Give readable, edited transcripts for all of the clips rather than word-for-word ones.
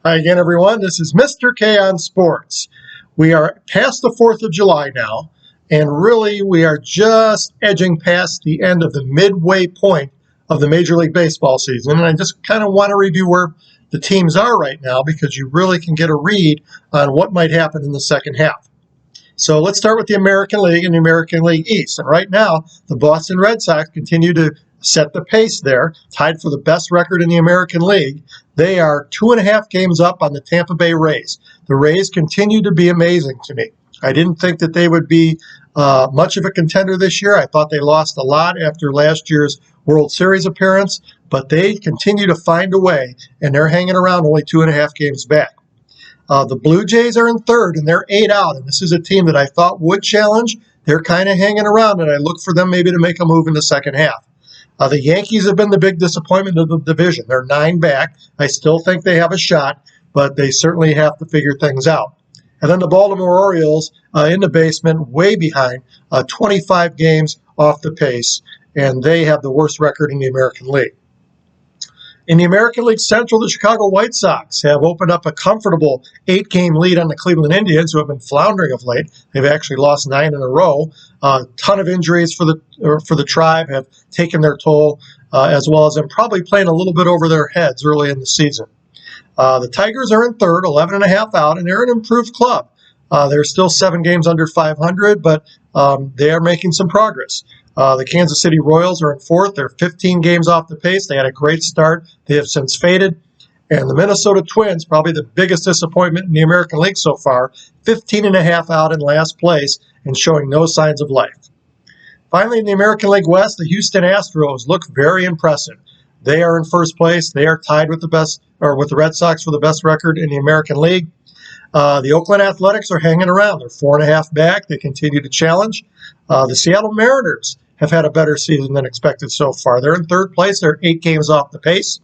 Hi again, everyone. This is Mr. K on Sports. We are past the 4th of July now, and really we are just edging past the end of the midway point of the Major League Baseball season. And I just kind of want to review where the teams are right now because you really can get a read on what might happen in the second half. So let's start with the American League and the American League East. And right now, the Boston Red Sox continue to set the pace there, tied for the best record in the American League. They are 2.5 games up on the Tampa Bay Rays. The Rays continue to be amazing to me. I didn't think that they would be much of a contender this year. I thought they lost a lot after last year's World Series appearance, but they continue to find a way, and they're hanging around only 2.5 games back. The Blue Jays are in third, and they're 8 out, and this is a team that I thought would challenge. They're kind of hanging around, and I look for them maybe to make a move in the second half. The Yankees have been the big disappointment of the division. They're 9 back. I still think they have a shot, but they certainly have to figure things out. And then the Baltimore Orioles in the basement, way behind, 25 games off the pace, and they have the worst record in the American League. In the American League Central, the Chicago White Sox have opened up a comfortable 8-game lead on the Cleveland Indians, who have been floundering of late. They've actually lost 9 in a row. A ton of injuries for the Tribe have taken their toll, as well as them probably playing a little bit over their heads early in the season. The Tigers are in third, 11.5 out, and they're an improved club. They're still 7 games under 500, but they are making some progress. The Kansas City Royals are in fourth. They're 15 games off the pace. They had a great start. They have since faded. And the Minnesota Twins, probably the biggest disappointment in the American League so far, 15.5 out in last place and showing no signs of life. Finally, in the American League West, the Houston Astros look very impressive. They are in first place. They are tied with the Red Sox for the best record in the American League. The Oakland Athletics are hanging around. They're 4.5 back. They continue to challenge. The Seattle Mariners have had a better season than expected so far. They're in third place. They're 8 games off the pace.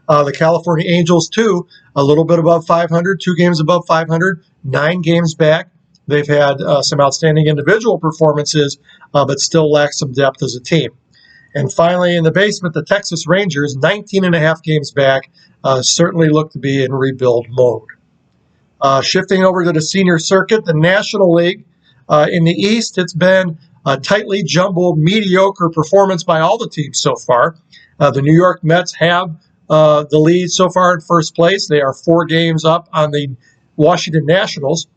The California Angels, too, a little bit above 500, 2 games above 500, 9 games back. They've had some outstanding individual performances, but still lack some depth as a team. And finally, in the basement, the Texas Rangers, 19.5 games back, certainly look to be in rebuild mode. Shifting over to the senior circuit, the National League. In the East, it's been a tightly jumbled, mediocre performance by all the teams so far. The New York Mets have the lead so far in first place. They are 4 games up on the Washington Nationals.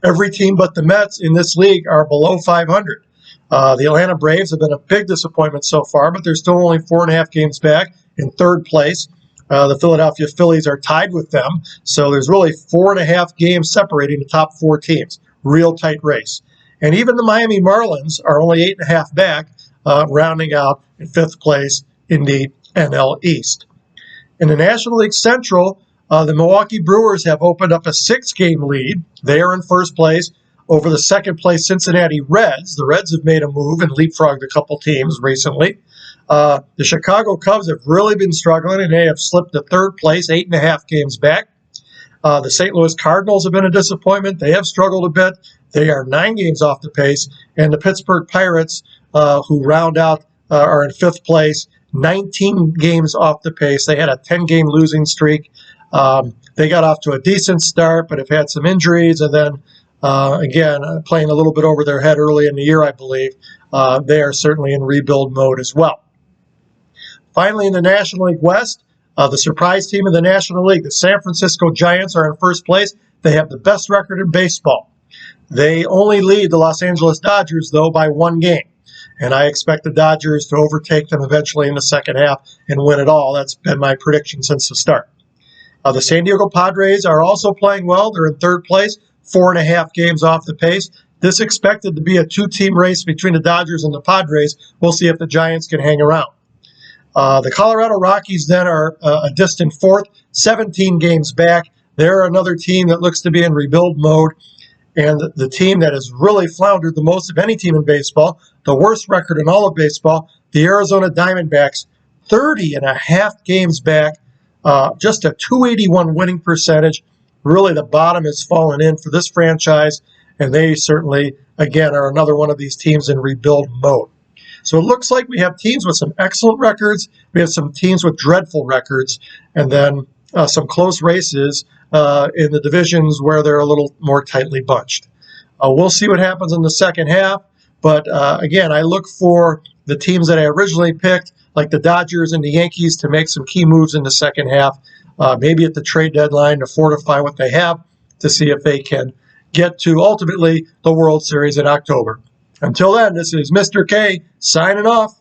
Every team but the Mets in this league are below 500. The Atlanta Braves have been a big disappointment so far, but they're still only 4.5 games back in third place. The Philadelphia Phillies are tied with them, so there's really 4.5 games separating the top 4 teams. Real tight race. And even the Miami Marlins are only 8.5 back, rounding out in 5th place in the NL East. In the National League Central, the Milwaukee Brewers have opened up a 6-game lead. They are in first place over the second place Cincinnati Reds. The Reds have made a move and leapfrogged a couple teams recently. The Chicago Cubs have really been struggling, and they have slipped to third place, 8.5 games back. The St. Louis Cardinals have been a disappointment. They have struggled a bit. They are 9 games off the pace. And the Pittsburgh Pirates, who round out, are in 5th place, 19 games off the pace. They had a 10-game losing streak. They got off to a decent start, but have had some injuries. And then, again, playing a little bit over their head early in the year, I believe. They are certainly in rebuild mode as well. Finally, in the National League West, the surprise team in the National League, the San Francisco Giants, are in first place. They have the best record in baseball. They only lead the Los Angeles Dodgers, though, by 1 game. And I expect the Dodgers to overtake them eventually in the second half and win it all. That's been my prediction since the start. The San Diego Padres are also playing well. They're in third place, 4.5 games off the pace. This expected to be a 2-team race between the Dodgers and the Padres. We'll see if the Giants can hang around. The Colorado Rockies then are a distant 4th, 17 games back. They're another team that looks to be in rebuild mode. And the team that has really floundered the most of any team in baseball, the worst record in all of baseball, the Arizona Diamondbacks, 30.5 games back, just a .281 winning percentage. Really, the bottom has fallen in for this franchise, and they certainly, again, are another one of these teams in rebuild mode. So it looks like we have teams with some excellent records. We have some teams with dreadful records. And then some close races in the divisions where they're a little more tightly bunched. We'll see what happens in the second half. But again, I look for the teams that I originally picked, like the Dodgers and the Yankees, to make some key moves in the second half, maybe at the trade deadline to fortify what they have to see if they can get to ultimately the World Series in October. Until then, this is Mr. K signing off.